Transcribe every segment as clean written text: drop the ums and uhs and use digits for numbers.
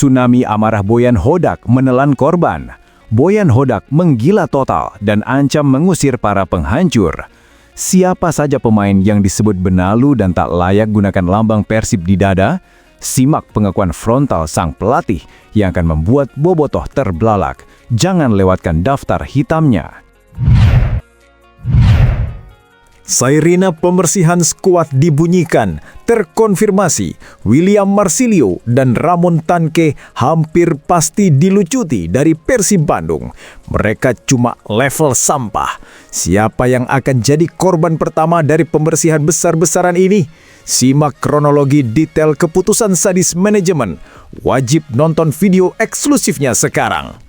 Tsunami amarah Boyan Hodak menelan korban. Boyan Hodak menggila total dan ancam mengusir para penghancur. Siapa saja pemain yang disebut benalu dan tak layak gunakan lambang Persib di dada? Simak pengakuan frontal sang pelatih yang akan membuat Bobotoh terbelalak. Jangan lewatkan daftar hitamnya. Sairina pembersihan skuad dibunyikan, terkonfirmasi William Marsilio dan Ramon Tanque hampir pasti dilucuti dari Persib Bandung. Mereka cuma level sampah. Siapa yang akan jadi korban pertama dari pembersihan besar-besaran ini? Simak kronologi detail keputusan sadis manajemen. Wajib nonton video eksklusifnya sekarang.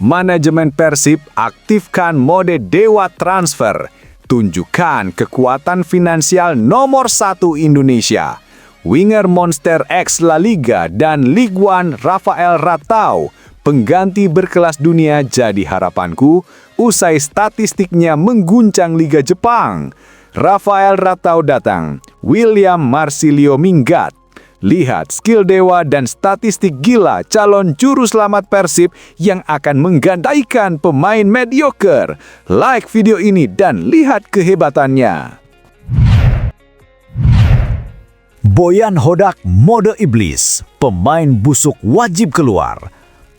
Manajemen Persib aktifkan mode Dewa Transfer. Tunjukkan kekuatan finansial nomor 1 Indonesia. Winger Monster X La Liga dan Ligue 1 Rafael Ratau, pengganti berkelas dunia jadi harapanku usai statistiknya mengguncang Liga Jepang. Rafael Ratau datang, William Marsilio minggat. Lihat skill dewa dan statistik gila calon juru selamat Persib yang akan menggandaikan pemain mediocre. Like video ini dan lihat kehebatannya. Boyan Hodak mode iblis, pemain busuk wajib keluar.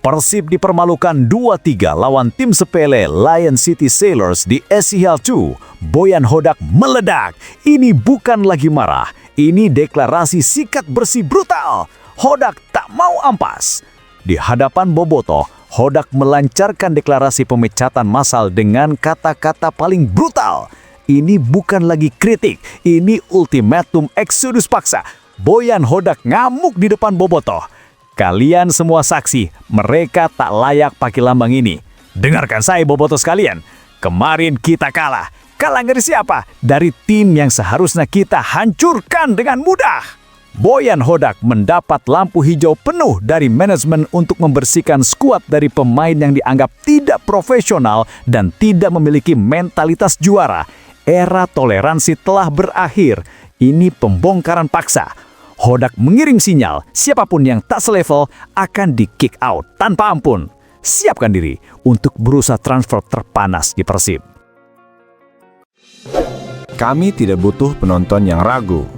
Persib dipermalukan 2-3 lawan tim sepele Lion City Sailors di SEL 2. Boyan Hodak meledak. Ini bukan lagi marah. Ini deklarasi sikat bersih brutal. Hodak tak mau ampas. Di hadapan Bobotoh, Hodak melancarkan deklarasi pemecatan massal dengan kata-kata paling brutal. Ini bukan lagi kritik, ini ultimatum eksodus paksa. Boyan Hodak ngamuk di depan Bobotoh. Kalian semua saksi, mereka tak layak pakai lambang ini. Dengarkan saya Bobotoh sekalian, kemarin kita kalah. Kalah dari siapa? Dari tim yang seharusnya kita hancurkan dengan mudah. Boyan Hodak mendapat lampu hijau penuh dari manajemen untuk membersihkan skuad dari pemain yang dianggap tidak profesional dan tidak memiliki mentalitas juara. Era toleransi telah berakhir. Ini pembongkaran paksa. Hodak mengirim sinyal, siapapun yang tak selevel akan di-kick out tanpa ampun. Siapkan diri untuk berusaha transfer terpanas di Persib. Kami tidak butuh penonton yang ragu.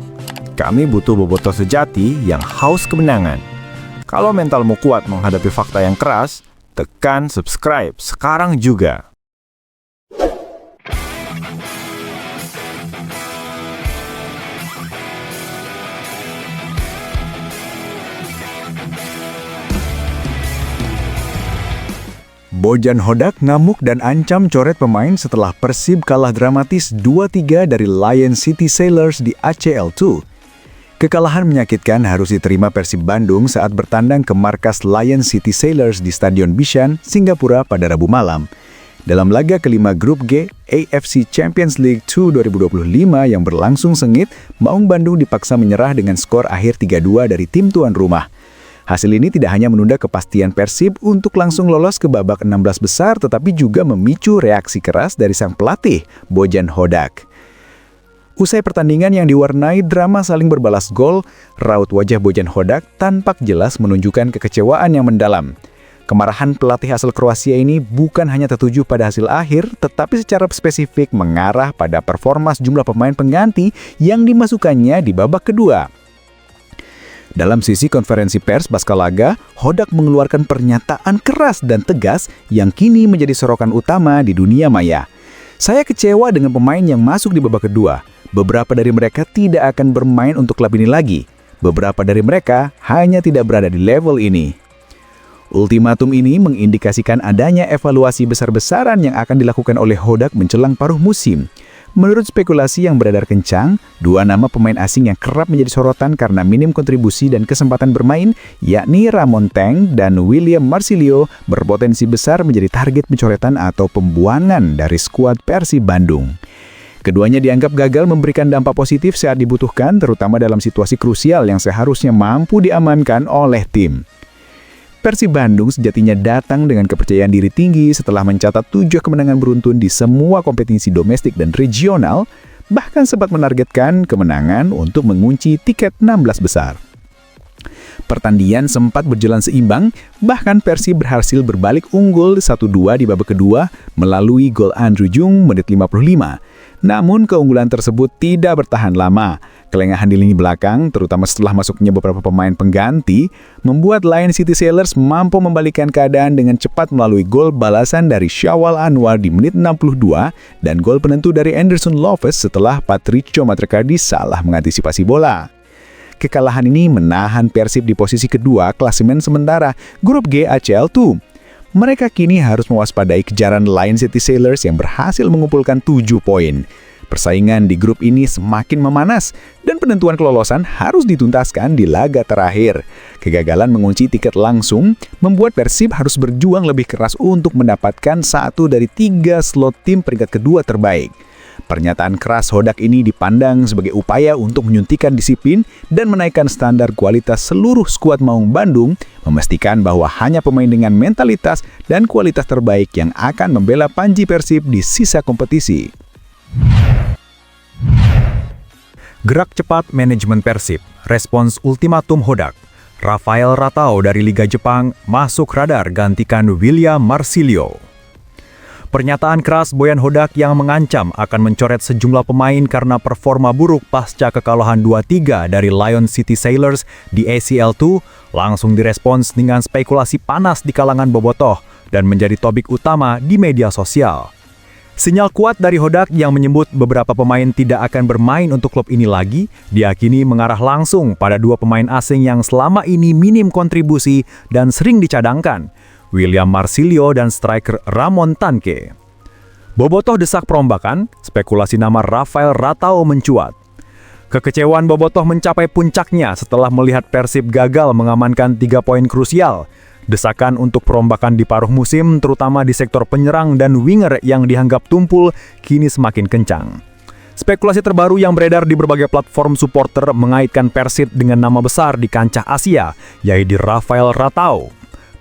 Kami butuh Bobotoh sejati yang haus kemenangan. Kalau mentalmu kuat menghadapi fakta yang keras, tekan subscribe sekarang juga. Boyan Hodak ngamuk dan ancam coret pemain setelah Persib kalah dramatis 2-3 dari Lion City Sailors di ACL 2. Kekalahan menyakitkan harus diterima Persib Bandung saat bertandang ke markas Lion City Sailors di Stadion Bishan, Singapura pada Rabu malam. Dalam laga kelima Grup G, AFC Champions League 2 2025 yang berlangsung sengit, Maung Bandung dipaksa menyerah dengan skor akhir 3-2 dari tim tuan rumah. Hasil ini tidak hanya menunda kepastian Persib untuk langsung lolos ke babak 16 besar, tetapi juga memicu reaksi keras dari sang pelatih, Boyan Hodak. Usai pertandingan yang diwarnai drama saling berbalas gol, raut wajah Boyan Hodak tampak jelas menunjukkan kekecewaan yang mendalam. Kemarahan pelatih asal Kroasia ini bukan hanya tertuju pada hasil akhir, tetapi secara spesifik mengarah pada performa jumlah pemain pengganti yang dimasukkannya di babak kedua. Dalam sisi konferensi pers pasca laga, Hodak mengeluarkan pernyataan keras dan tegas yang kini menjadi sorokan utama di dunia maya. Saya kecewa dengan pemain yang masuk di babak kedua. Beberapa dari mereka tidak akan bermain untuk klub ini lagi. Beberapa dari mereka hanya tidak berada di level ini. Ultimatum ini mengindikasikan adanya evaluasi besar-besaran yang akan dilakukan oleh Hodak menjelang paruh musim. Menurut spekulasi yang beredar kencang, dua nama pemain asing yang kerap menjadi sorotan karena minim kontribusi dan kesempatan bermain, yakni Ramon Tanque dan William Marsilio, berpotensi besar menjadi target pencoretan atau pembuangan dari skuad Persib Bandung. Keduanya dianggap gagal memberikan dampak positif saat dibutuhkan, terutama dalam situasi krusial yang seharusnya mampu diamankan oleh tim. Persib Bandung sejatinya datang dengan kepercayaan diri tinggi setelah mencatat 7 kemenangan beruntun di semua kompetisi domestik dan regional, bahkan sempat menargetkan kemenangan untuk mengunci tiket 16 besar. Pertandingan sempat berjalan seimbang, bahkan Persib berhasil berbalik unggul 1-2 di babak kedua melalui gol Andrew Jung menit 55. Namun keunggulan tersebut tidak bertahan lama. Kelengahan di lini belakang, terutama setelah masuknya beberapa pemain pengganti, membuat Lion City Sailors mampu membalikkan keadaan dengan cepat melalui gol balasan dari Syawal Anwar di menit 62 dan gol penentu dari Anderson Lopez setelah Patricio Matrecardi salah mengantisipasi bola. Kekalahan ini menahan Persib di posisi kedua klasemen sementara grup G ACL2. Mereka kini harus mewaspadai kejaran Lion City Sailors yang berhasil mengumpulkan 7 poin. Persaingan di grup ini semakin memanas dan penentuan kelolosan harus dituntaskan di laga terakhir. Kegagalan mengunci tiket langsung membuat Persib harus berjuang lebih keras untuk mendapatkan 1 dari 3 slot tim peringkat kedua terbaik. Pernyataan keras Hodak ini dipandang sebagai upaya untuk menyuntikkan disiplin dan menaikkan standar kualitas seluruh skuad Maung Bandung, memastikan bahwa hanya pemain dengan mentalitas dan kualitas terbaik yang akan membela panji Persib di sisa kompetisi. Gerak cepat manajemen Persib, respons ultimatum Hodak. Rafael Ratau dari Liga Jepang masuk radar gantikan William Marsilio. Pernyataan keras Boyan Hodak yang mengancam akan mencoret sejumlah pemain karena performa buruk pasca kekalahan 2-3 dari Lion City Sailors di ACL2 langsung direspons dengan spekulasi panas di kalangan bobotoh dan menjadi topik utama di media sosial. Sinyal kuat dari Hodak yang menyebut beberapa pemain tidak akan bermain untuk klub ini lagi, diyakini mengarah langsung pada 2 pemain asing yang selama ini minim kontribusi dan sering dicadangkan, William Marsilio dan striker Ramon Tanque. Bobotoh desak perombakan, spekulasi nama Rafael Ratau mencuat. Kekecewaan Bobotoh mencapai puncaknya setelah melihat Persib gagal mengamankan 3 poin krusial. Desakan untuk perombakan di paruh musim, terutama di sektor penyerang dan winger yang dianggap tumpul, kini semakin kencang. Spekulasi terbaru yang beredar di berbagai platform supporter mengaitkan Persib dengan nama besar di kancah Asia, yaitu Rafael Ratau.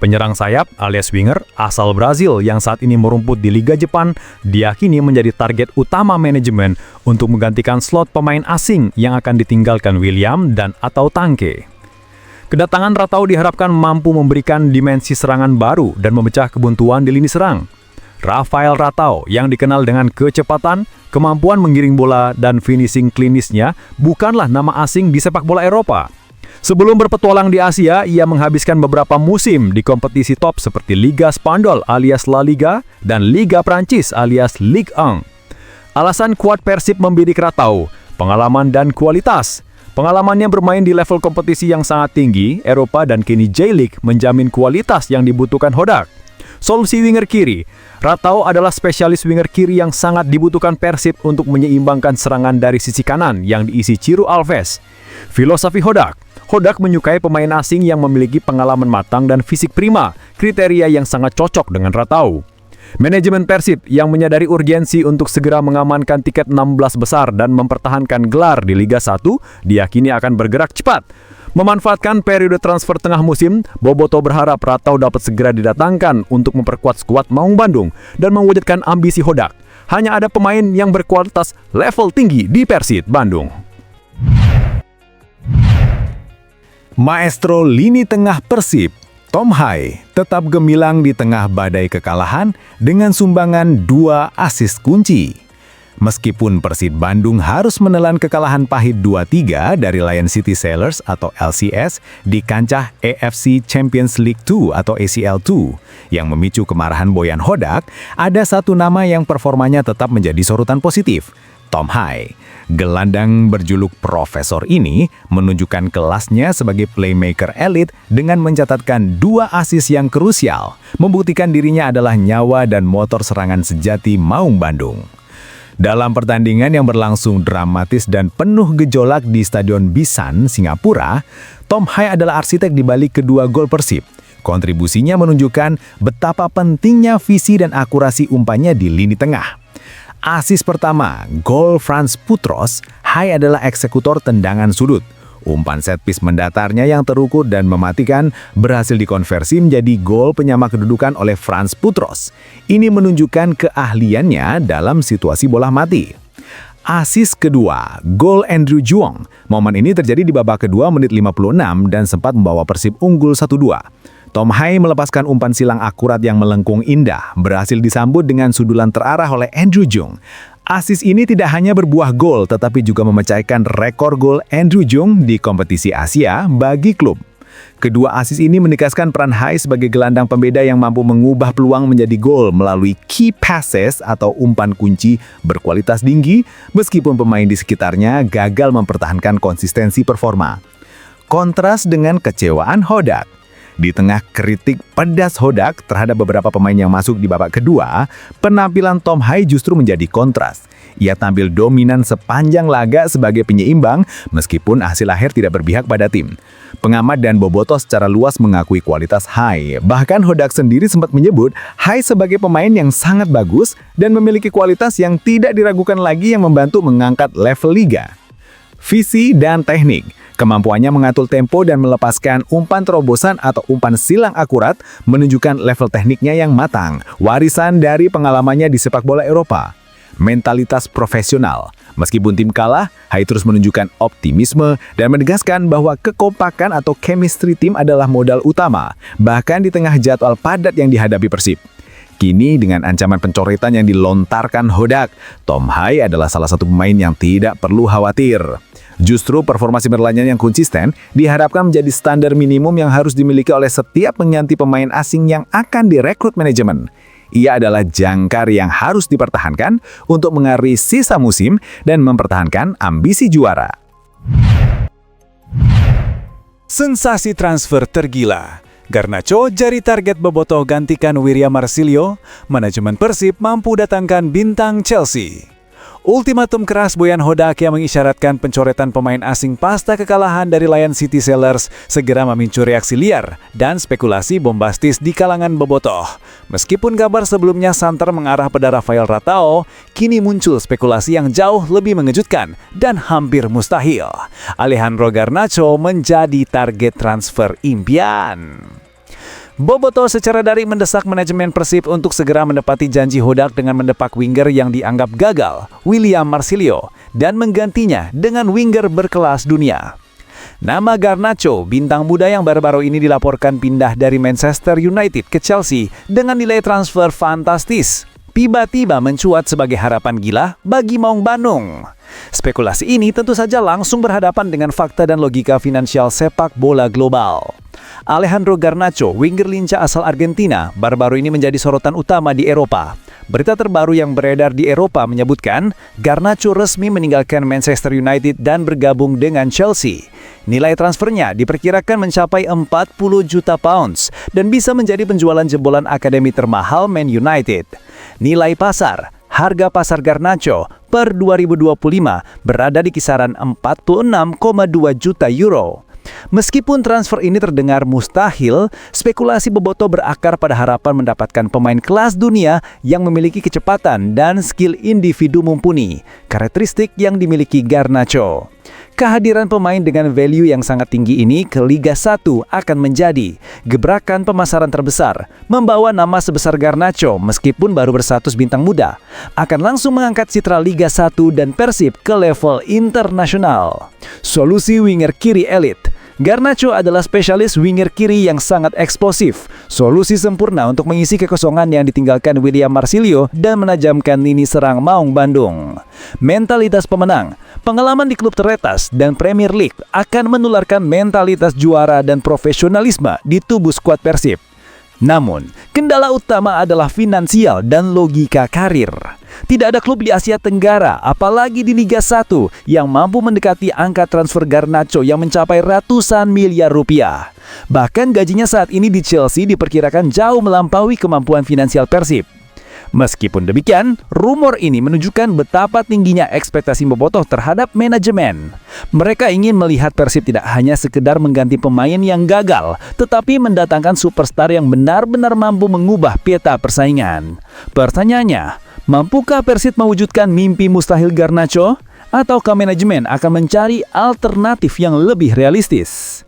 Penyerang sayap alias winger asal Brazil yang saat ini merumput di Liga Jepang diyakini menjadi target utama manajemen untuk menggantikan slot pemain asing yang akan ditinggalkan William dan atau Tanque. Kedatangan Ratau diharapkan mampu memberikan dimensi serangan baru dan memecah kebuntuan di lini serang. Rafael Ratau yang dikenal dengan kecepatan, kemampuan menggiring bola, dan finishing klinisnya bukanlah nama asing di sepak bola Eropa. Sebelum berpetualang di Asia, ia menghabiskan beberapa musim di kompetisi top seperti Liga Spanyol alias La Liga dan Liga Prancis alias Ligue 1. Alasan kuat Persib membidik Ratau, pengalaman dan kualitas. Pengalamannya bermain di level kompetisi yang sangat tinggi, Eropa dan kini J-League menjamin kualitas yang dibutuhkan Hodak. Solusi winger kiri. Ratau adalah spesialis winger kiri yang sangat dibutuhkan Persib untuk menyeimbangkan serangan dari sisi kanan yang diisi Ciro Alves. Filosofi Hodak menyukai pemain asing yang memiliki pengalaman matang dan fisik prima, kriteria yang sangat cocok dengan Ratau. Manajemen Persib yang menyadari urgensi untuk segera mengamankan tiket 16 besar dan mempertahankan gelar di Liga 1, diyakini akan bergerak cepat. Memanfaatkan periode transfer tengah musim, Bobotoh berharap Ratau dapat segera didatangkan untuk memperkuat skuad Maung Bandung dan mewujudkan ambisi Hodak. Hanya ada pemain yang berkualitas level tinggi di Persib Bandung. Maestro lini tengah Persib, Tom Hai, tetap gemilang di tengah badai kekalahan dengan sumbangan 2 assist kunci. Meskipun Persib Bandung harus menelan kekalahan pahit 2-3 dari Lion City Sailors atau LCS di kancah AFC Champions League 2 atau ACL2 yang memicu kemarahan Boyan Hodak, ada satu nama yang performanya tetap menjadi sorotan positif, Tom Hai. Gelandang berjuluk Profesor ini menunjukkan kelasnya sebagai playmaker elit dengan mencatatkan 2 assist yang krusial, membuktikan dirinya adalah nyawa dan motor serangan sejati Maung Bandung. Dalam pertandingan yang berlangsung dramatis dan penuh gejolak di Stadion Bisan, Singapura, Tom Hai adalah arsitek di balik kedua gol Persib. Kontribusinya menunjukkan betapa pentingnya visi dan akurasi umpannya di lini tengah. Asis pertama, gol Franz Putros, Hai adalah eksekutor tendangan sudut. Umpan set piece mendatarnya yang terukur dan mematikan berhasil dikonversi menjadi gol penyama kedudukan oleh Frans Putros. Ini menunjukkan keahliannya dalam situasi bola mati. Asis kedua, gol Andrew Juong. Momen ini terjadi di babak kedua menit 56 dan sempat membawa Persib unggul 1-2. Tom Hai melepaskan umpan silang akurat yang melengkung indah, berhasil disambut dengan sundulan terarah oleh Andrew Juong. Asis ini tidak hanya berbuah gol, tetapi juga memecahkan rekor gol Andrew Juong di kompetisi Asia bagi klub. Kedua asis ini menegaskan peran Hai sebagai gelandang pembeda yang mampu mengubah peluang menjadi gol melalui key passes atau umpan kunci berkualitas tinggi, meskipun pemain di sekitarnya gagal mempertahankan konsistensi performa. Kontras dengan kecewaan Hodak. Di tengah kritik pedas Hodak terhadap beberapa pemain yang masuk di babak kedua, penampilan Tom Hai justru menjadi kontras. Ia tampil dominan sepanjang laga sebagai penyeimbang meskipun hasil akhir tidak berpihak pada tim. Pengamat dan bobotoh secara luas mengakui kualitas Hai. Bahkan Hodak sendiri sempat menyebut Hai sebagai pemain yang sangat bagus dan memiliki kualitas yang tidak diragukan lagi yang membantu mengangkat level liga. Visi dan teknik. Kemampuannya mengatur tempo dan melepaskan umpan terobosan atau umpan silang akurat menunjukkan level tekniknya yang matang, warisan dari pengalamannya di sepak bola Eropa. Mentalitas profesional. Meskipun tim kalah, Hai terus menunjukkan optimisme dan menegaskan bahwa kekompakan atau chemistry tim adalah modal utama, bahkan di tengah jadwal padat yang dihadapi Persib. Kini dengan ancaman pencoretan yang dilontarkan Hodak, Tom Hai adalah salah satu pemain yang tidak perlu khawatir. Justru performa Merlanya yang konsisten diharapkan menjadi standar minimum yang harus dimiliki oleh setiap pengganti pemain asing yang akan direkrut manajemen. Ia adalah jangkar yang harus dipertahankan untuk mengakhiri sisa musim dan mempertahankan ambisi juara. Sensasi transfer tergila. Garnacho jadi target bobotoh gantikan William Marsilio, manajemen Persib mampu datangkan bintang Chelsea. Ultimatum keras Boyan Hodak yang mengisyaratkan pencoretan pemain asing pasca kekalahan dari Lion City Sailors segera memicu reaksi liar dan spekulasi bombastis di kalangan bobotoh. Meskipun kabar sebelumnya santer mengarah pada Rafael Ratao, kini muncul spekulasi yang jauh lebih mengejutkan dan hampir mustahil. Alejandro Garnacho menjadi target transfer impian. Bobotoh secara daring mendesak manajemen Persib untuk segera menepati janji Hodak dengan mendepak winger yang dianggap gagal, William Marsilio, dan menggantinya dengan winger berkelas dunia. Nama Garnacho, bintang muda yang baru-baru ini dilaporkan pindah dari Manchester United ke Chelsea dengan nilai transfer fantastis, tiba-tiba mencuat sebagai harapan gila bagi Maung Bandung. Spekulasi ini tentu saja langsung berhadapan dengan fakta dan logika finansial sepak bola global. Alejandro Garnacho, winger lincah asal Argentina, baru-baru ini menjadi sorotan utama di Eropa. Berita terbaru yang beredar di Eropa menyebutkan Garnacho resmi meninggalkan Manchester United dan bergabung dengan Chelsea. Nilai transfernya diperkirakan mencapai 40 juta pounds dan bisa menjadi penjualan jebolan akademi termahal Man United. Nilai pasar, harga pasar Garnacho per 2025 berada di kisaran 46,2 juta euro. Meskipun transfer ini terdengar mustahil, spekulasi bobotoh berakar pada harapan mendapatkan pemain kelas dunia yang memiliki kecepatan dan skill individu mumpuni, karakteristik yang dimiliki Garnacho. Kehadiran pemain dengan value yang sangat tinggi ini ke Liga 1 akan menjadi gebrakan pemasaran terbesar, membawa nama sebesar Garnacho meskipun baru berstatus bintang muda, akan langsung mengangkat citra Liga 1 dan Persib ke level internasional. Solusi winger kiri elit. Garnacho adalah spesialis winger kiri yang sangat eksplosif, solusi sempurna untuk mengisi kekosongan yang ditinggalkan William Marsilio dan menajamkan lini serang Maung Bandung. Mentalitas pemenang, pengalaman di klub teretas dan Premier League akan menularkan mentalitas juara dan profesionalisme di tubuh skuad Persib. Namun, kendala utama adalah finansial dan logika karir. Tidak ada klub di Asia Tenggara, apalagi di Liga 1, yang mampu mendekati angka transfer Garnacho yang mencapai ratusan miliar rupiah. Bahkan gajinya saat ini di Chelsea diperkirakan jauh melampaui kemampuan finansial Persib. Meskipun demikian, rumor ini menunjukkan betapa tingginya ekspektasi bobotoh terhadap manajemen. Mereka ingin melihat Persib tidak hanya sekedar mengganti pemain yang gagal, tetapi mendatangkan superstar yang benar-benar mampu mengubah peta persaingan. Pertanyaannya, mampukah Persib mewujudkan mimpi mustahil Garnacho? Ataukah manajemen akan mencari alternatif yang lebih realistis?